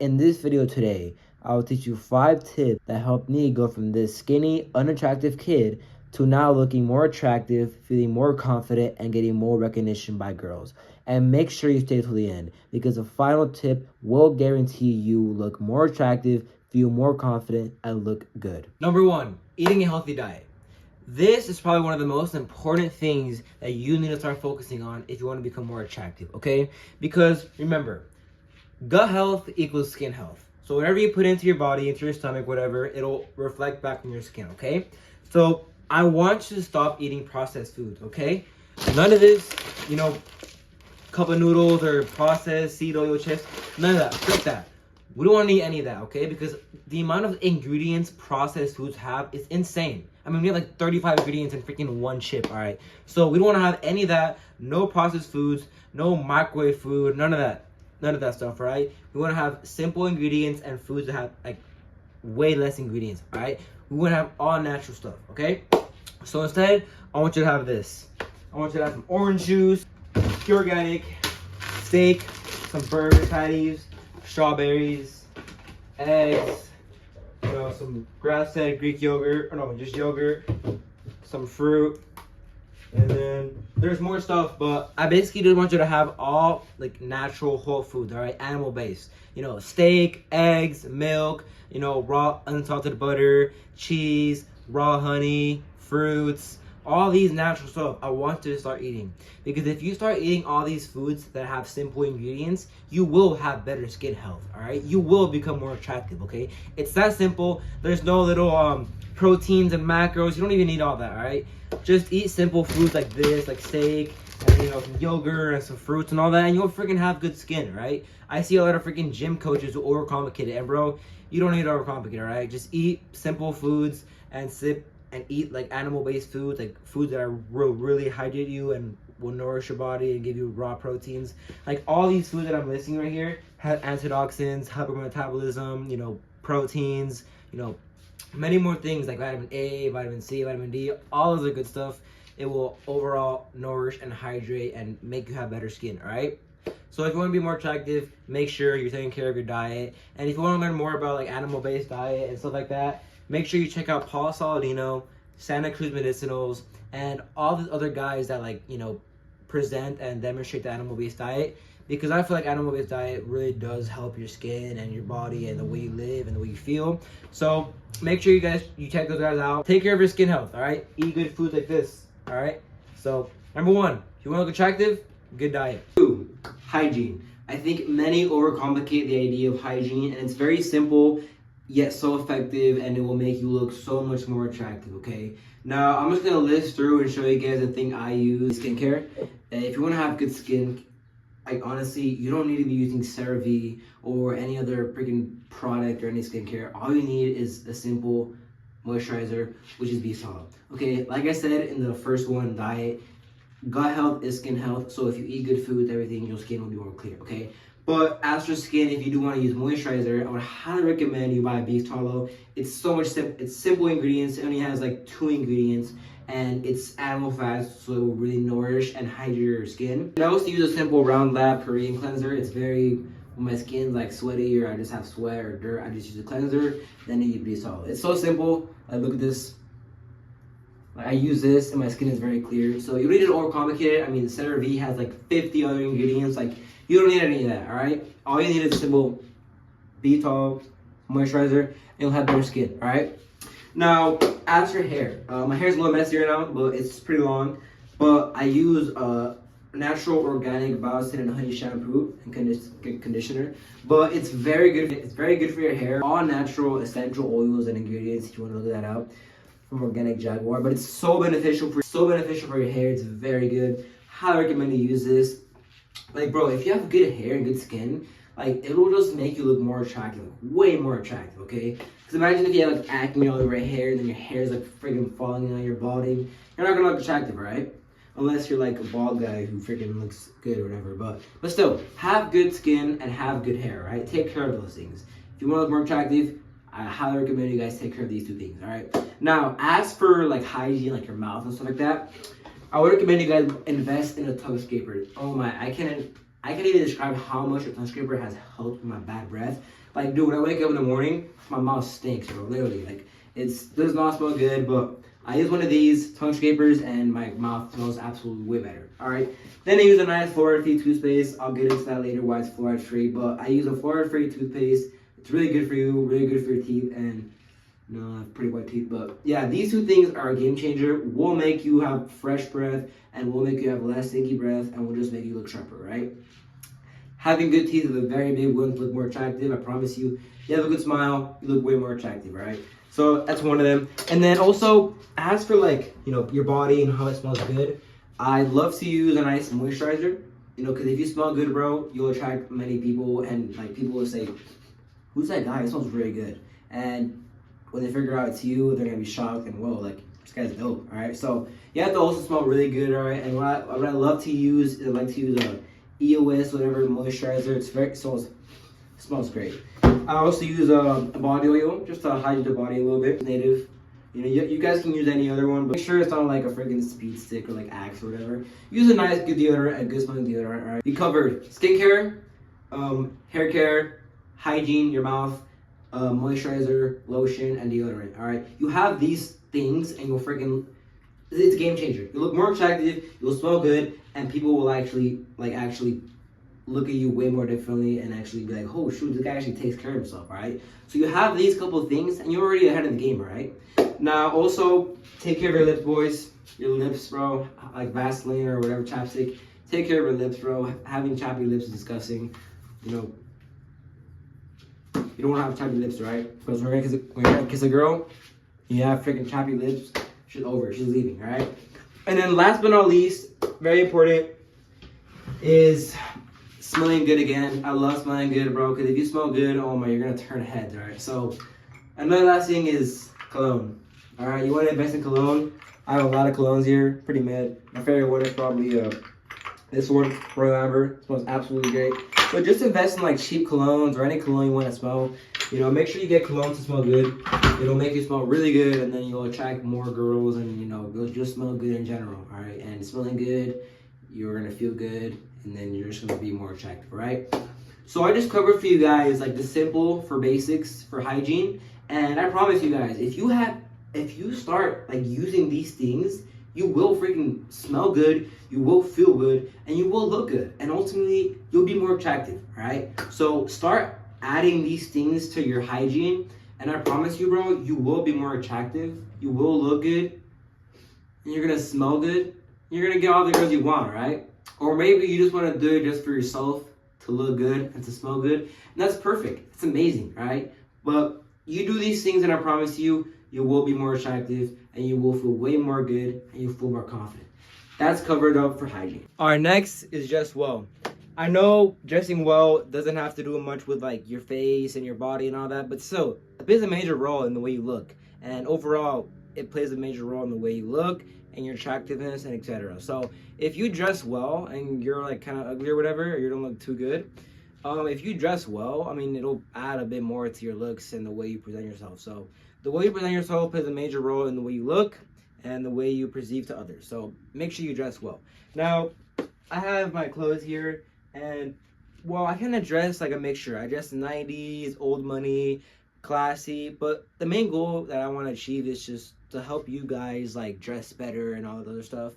In this video today, I will teach you 5 tips that helped me go from this skinny, unattractive kid to now looking more attractive, feeling more confident, and getting more recognition by girls. And make sure you stay till the end, because the final tip will guarantee you look more attractive, feel more confident, and look good. Number 1, eating a healthy diet. This is probably one of the most important things that you need to start focusing on if you want to become more attractive, okay? Because remember, gut health equals skin health. So whatever you put into your body, into your stomach, whatever, it'll reflect back on your skin, okay? So I want you to stop eating processed foods, okay? None of this, cup of noodles or processed seed oil chips, none of that, forget that. We don't want to eat any of that, okay? Because the amount of ingredients processed foods have is insane. I mean, we have like 35 ingredients in freaking one chip, all right? So we don't want to have any of that, no processed foods, no microwave food, none of that. None of that stuff, right? We want to have simple ingredients and foods that have like way less ingredients, right? We want to have all natural stuff, okay? So instead, I want you to have this. I want you to have some orange juice, pure organic, steak, some burger patties, strawberries, eggs, some grass-fed Greek yogurt, or no, just yogurt, some fruit, and then there's more stuff, but I basically just want you to have all like natural whole foods, all right, animal based. Steak, eggs, milk, raw unsalted butter, cheese, raw honey, fruits, all these natural stuff I want you to start eating. Because if you start eating all these foods that have simple ingredients, you will have better skin health, all right? You will become more attractive, okay? It's that simple. There's no little proteins and macros. You don't even need all that, all right? Just eat simple foods like this, like steak, and some yogurt and some fruits and all that, and you'll freaking have good skin, right? I see a lot of freaking gym coaches who overcomplicate it, and bro, you don't need to overcomplicate, all right? Just eat simple foods and sip and eat like animal-based foods, like foods that will really hydrate you and will nourish your body and give you raw proteins. Like all these foods that I'm listing right here have antioxidants, help your metabolism, proteins, many more things like vitamin A, vitamin C, vitamin D, all of the good stuff. It will overall nourish and hydrate and make you have better skin, all right? So if you want to be more attractive, make sure you're taking care of your diet. And if you want to learn more about like animal-based diet and stuff like that, make sure you check out Paul Saladino, Santa Cruz Medicinals, and all the other guys that present and demonstrate the animal-based diet. Because I feel like animal-based diet really does help your skin and your body and the way you live and the way you feel. So make sure you check those guys out. Take care of your skin health, all right? Eat good food like this, all right? So number 1, if you want to look attractive, good diet. 2, hygiene. I think many overcomplicate the idea of hygiene, and it's very simple yet so effective, and it will make you look so much more attractive, okay? Now, I'm just going to list through and show you guys the thing I use. Skincare. If you want to have good skin, honestly, you don't need to be using CeraVe or any other freaking product or any skincare. All you need is a simple moisturizer, which is Beast Hollow. Okay, like I said in the first one, diet, gut health is skin health. So if you eat good food, everything, your skin will be more clear, okay? But as for skin, if you do want to use moisturizer, I would highly recommend you buy Beast Hollow. It's so much it's simple ingredients. It only has like 2 ingredients. And it's animal fats, so it will really nourish and hydrate your skin. I also use a simple Round Lab Korean cleanser. It's very, when my skin's like sweaty or I just have sweat or dirt, I just use a cleanser, then I use Beast Hollow. It's so simple. Look at this. I use this and my skin is very clear. So you don't need to overcomplicate it. I mean, CeraVe has like 50 other ingredients. Like, you don't need any of that, all right? All you need is a simple Beast Hollow moisturizer, and you'll have better skin, all right? Now, as for hair, my hair is a little messy right now, but it's pretty long. But I use natural organic biotin and honey shampoo and conditioner. But it's very good. It's very good for your hair. All natural essential oils and ingredients. If you want to look that out from Organic Jaguar, but it's so beneficial for your hair. It's very good. Highly recommend you use this. Like, bro, if you have good hair and good skin, like, it will just make you look more attractive, way more attractive, okay? Because imagine if you have, like, acne all over your hair, and then your hair is, like, freaking falling on your body. You're not gonna look attractive, right? Unless you're, like, a bald guy who freaking looks good or whatever. But still, have good skin and have good hair, right? Take care of those things. If you want to look more attractive, I highly recommend you guys take care of these 2 things, all right? Now, as for, like, hygiene, like your mouth and stuff like that, I would recommend you guys invest in a tongue scraper. Oh my, I can't even describe how much a tongue scraper has helped with my bad breath. Like, dude, when I wake up in the morning, my mouth stinks, bro. Literally, like, does not smell good, but I use one of these tongue scrapers and my mouth smells absolutely way better. Alright. Then I use a nice fluoride-free toothpaste. I'll get into that later why it's fluoride-free, but I use a fluoride-free toothpaste. It's really good for you, really good for your teeth, and I have pretty white teeth, but yeah, these two things are a game changer. Will make you have fresh breath and will make you have less stinky breath and will just make you look sharper, right? Having good teeth is a very big one to look more attractive. I promise you. You have a good smile, you look way more attractive, right? So that's one of them. And then also, as for like, your body and how it smells good, I love to use a nice moisturizer. Because if you smell good, bro, you'll attract many people, and like people will say, "Who's that guy? It smells really good." And when they figure out it's you, they're gonna be shocked and whoa, like this guy's dope. All right, so you have to also smell really good. All right, and what I love to use is I like to use a EOS whatever moisturizer. Smells great. I also use a body oil just to hydrate the body a little bit. Native. You guys can use any other one, but make sure it's not like a freaking speed stick or like Axe or whatever. Use a nice good deodorant, a good smelling deodorant. All right, we covered skincare, hair care, hygiene, your mouth, moisturizer, lotion, and deodorant. All right, you have these things, and it's a game changer. You look more attractive, you'll smell good, and people will actually look at you way more differently and actually be like, oh shoot, this guy actually takes care of himself. All right, so you have these couple of things, and you're already ahead of the game. All right. Now, also, take care of your lips, boys. Your lips, bro, like Vaseline or whatever, chapstick. Take care of your lips, bro. Having chappy lips is disgusting. You don't want to have chappy lips, right? Because when you're gonna kiss a girl, you have freaking chappy lips, she's over. She's leaving, all right? And then last but not least, very important, is smelling good again. I love smelling good, bro, because if you smell good, oh my, you're gonna turn heads, all right? So, another last thing is cologne. All right, you want to invest in cologne? I have a lot of colognes here, pretty mid. My favorite one is probably this one, Royal Amber. It smells absolutely great. But just invest in like cheap colognes or any cologne you want to smell. Make sure you get cologne to smell good. It'll make you smell really good, and then you'll attract more girls, and you'll just smell good in general. All right, and smelling good, you're gonna feel good, and then you're just gonna be more attractive, right? So I just covered for you guys like the simple for basics for hygiene, and I promise you guys, if you start like using these things, you will freaking smell good, you will feel good, and you will look good, and ultimately you'll be more attractive. All right, so start adding these things to your hygiene, and I promise you, bro, you will be more attractive, you will look good, and you're gonna smell good. You're gonna get all the girls you want, right? Or maybe you just want to do it just for yourself, to look good and to smell good, and that's perfect. It's amazing, right? But you do these things, and I promise you, you will be more attractive, and you will feel way more good, and you feel more confident. That's covered up for hygiene. All right, next is dress well. I know dressing well doesn't have to do much with like your face and your body and all that, but still, it plays a major role in the way you look. And overall, it plays a major role in the way you look and your attractiveness and etc. So if you dress well and you're like kind of ugly or whatever, or you don't look too good, if you dress well, I mean, it'll add a bit more to your looks and the way you present yourself. So the way you present yourself plays a major role in the way you look and the way you perceive to others. So make sure you dress well. Now, I have my clothes here, and well, I kind of dress like a mixture. I dress 90s, old money, classy, but the main goal that I want to achieve is just to help you guys like dress better and all that other stuff.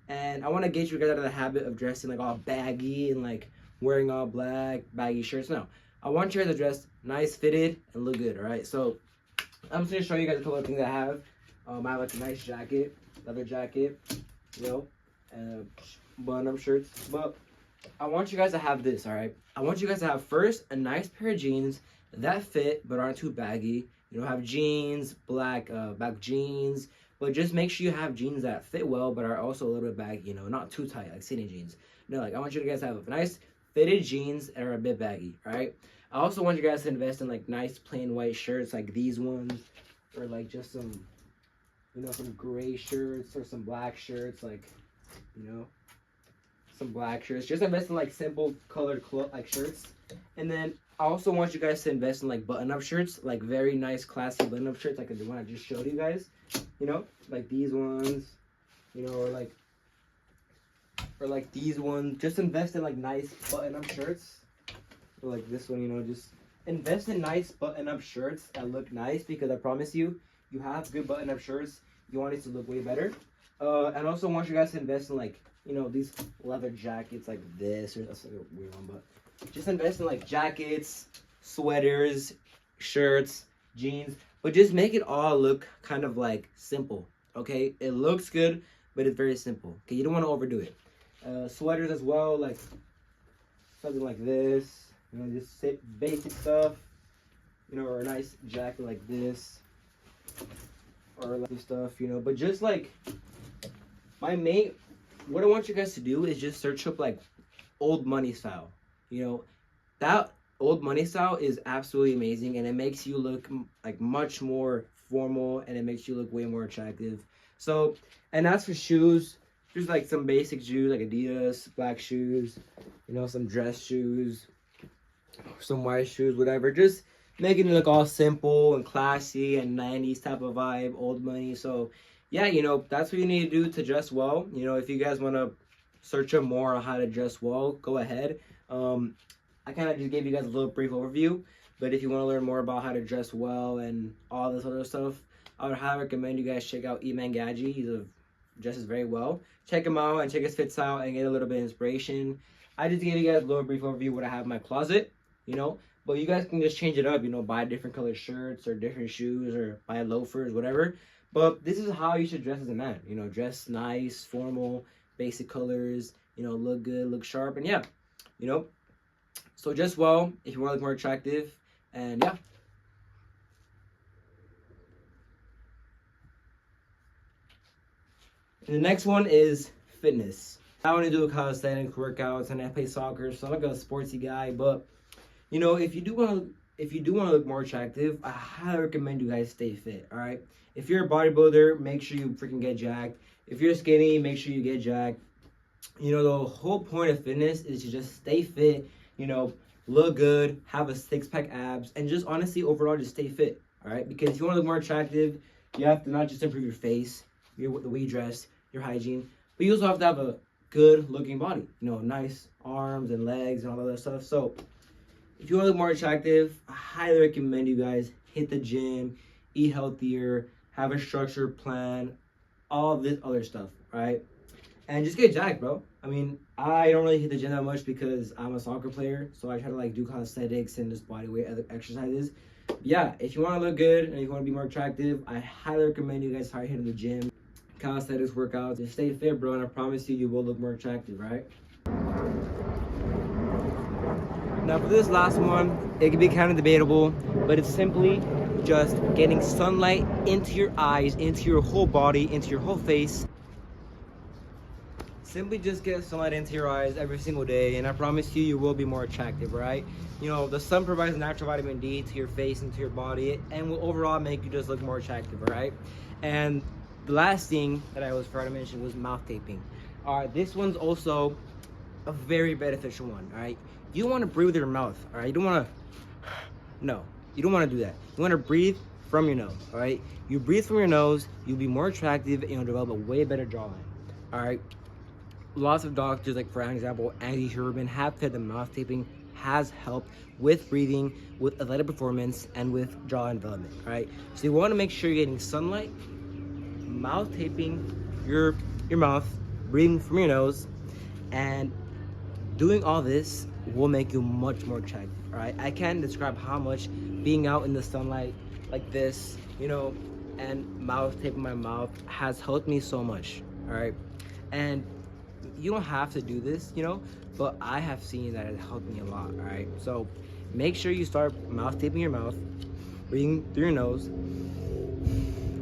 And I want to get you guys out of the habit of dressing like all baggy and like wearing all black baggy shirts. No, I want you guys to dress nice, fitted, and look good. All right, so I'm just gonna show you guys a couple of things I have. I have like a nice jacket, leather jacket, and button-up shirts. But I want you guys to have this, all right? I want you guys to have first a nice pair of jeans that fit but aren't too baggy. Have jeans, black jeans, but just make sure you have jeans that fit well but are also a little bit baggy, not too tight, like skinny jeans. I want you guys to have nice fitted jeans that are a bit baggy, all right? I also want you guys to invest in like nice plain white shirts like these ones, or like just some, some gray shirts or some black shirts, like, some black shirts. Just invest in like simple colored like shirts. And then I also want you guys to invest in like button-up shirts, like very nice classy button-up shirts, like the one I just showed you guys, like these ones, or like these ones. Just invest in like nice button-up shirts, or like this one, just invest in nice button-up shirts that look nice, because I promise you, you have good button-up shirts, you want it to look way better. And also want you guys to invest in, like, you know, these leather jackets like this, or that's like a weird one, but just invest in like jackets, sweaters, shirts, jeans, but just make it all look kind of like simple. Okay, it looks good, but it's very simple. Okay, you don't want to overdo it. Sweaters as well, like something like this, you know, just basic stuff, you know, or a nice jacket like this, or like this stuff, you know. But just like what I want you guys to do is just search up like old money style. You know, that old money style is absolutely amazing, and it makes you look like much more formal, and it makes you look way more attractive. So, and as for shoes, there's like some basic shoes like Adidas, black shoes, you know, some dress shoes, some white shoes, whatever. Just making it look all simple and classy and 90s type of vibe, old money. So yeah, you know, that's what you need to do to dress well. You know, if you guys want to search up more on how to dress well, go ahead. I kind of just gave you guys a little brief overview, but if you want to learn more about how to dress well and all this other stuff, I would highly recommend you guys check out Eman Gadji. He dresses very well. Check him out and check his fits out and get a little bit of inspiration. I just gave you guys a little brief overview of what I have in my closet, you know, but you guys can just change it up, you know, buy different colored shirts or different shoes or buy loafers, whatever. But this is how you should dress as a man, you know, dress nice, formal, basic colors, you know, look good, look sharp, and yeah, you know. So dress well if you want to look more attractive, and yeah. And the next one is fitness. I want to do calisthenics workouts, and I play soccer, so I'm like a sportsy guy. But you know, if you do want to look more attractive, I highly recommend you guys stay fit. All right. If you're a bodybuilder, make sure you freaking get jacked. If you're skinny, make sure you get jacked. You know, the whole point of fitness is to just stay fit, you know, look good, have a six-pack abs, and just honestly, overall, just stay fit, all right? Because if you want to look more attractive, you have to not just improve your face, the way you dress, your hygiene, but you also have to have a good-looking body, you know, nice arms and legs and all that stuff. So if you want to look more attractive, I highly recommend you guys hit the gym, eat healthier, have a structured plan, all this other stuff, right? And just get jacked, bro. I mean, I don't really hit the gym that much because I'm a soccer player, so I try to like do calisthenics and just body weight exercises. But yeah, if you want to look good and you want to be more attractive, I highly recommend you guys start hitting the gym, calisthenics workouts, and stay fit, bro. And I promise you, you will look more attractive, right? Now for this last one, it can be kind of debatable, but it's simply just getting sunlight into your eyes, into your whole body, into your whole face. Simply just get sunlight into your eyes every single day, and I promise you, you will be more attractive, right? You know, the sun provides natural vitamin D to your face and to your body, and will overall make you just look more attractive, right? And the last thing that I was trying to mention was mouth taping. All right, this one's also a very beneficial one, all right? You want to breathe with your mouth, all right? You don't want to, no, you don't want to do that. You want to breathe from your nose, all right? You breathe from your nose, you'll be more attractive, and you'll develop a way better jawline, all right? Lots of doctors, like for example, Andy Herman, have said that mouth taping has helped with breathing, with athletic performance, and with jawline development, all right? So you want to make sure you're getting sunlight, mouth taping your mouth, breathing from your nose, and doing all this will make you much more attractive, all right? I can't describe how much being out in the sunlight like this, you know, and mouth taping my mouth has helped me so much, all right? And you don't have to do this, you know, but I have seen that it helped me a lot, all right? So make sure you start mouth taping your mouth, breathing through your nose,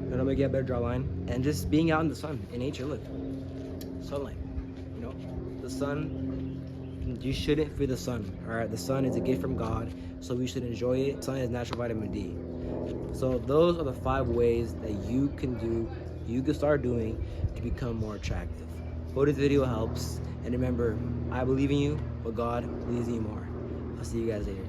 that'll make you a better jawline, and just being out in the sun, in nature. Look, sunlight, you know, the sun, you shouldn't fear the sun, all right? The sun is a gift from God, so we should enjoy it. Sun is natural vitamin D. So those are the 5 ways that you can start doing to become more attractive. Hope this video helps, and remember, I believe in you, but God believes in you more. I'll see you guys later.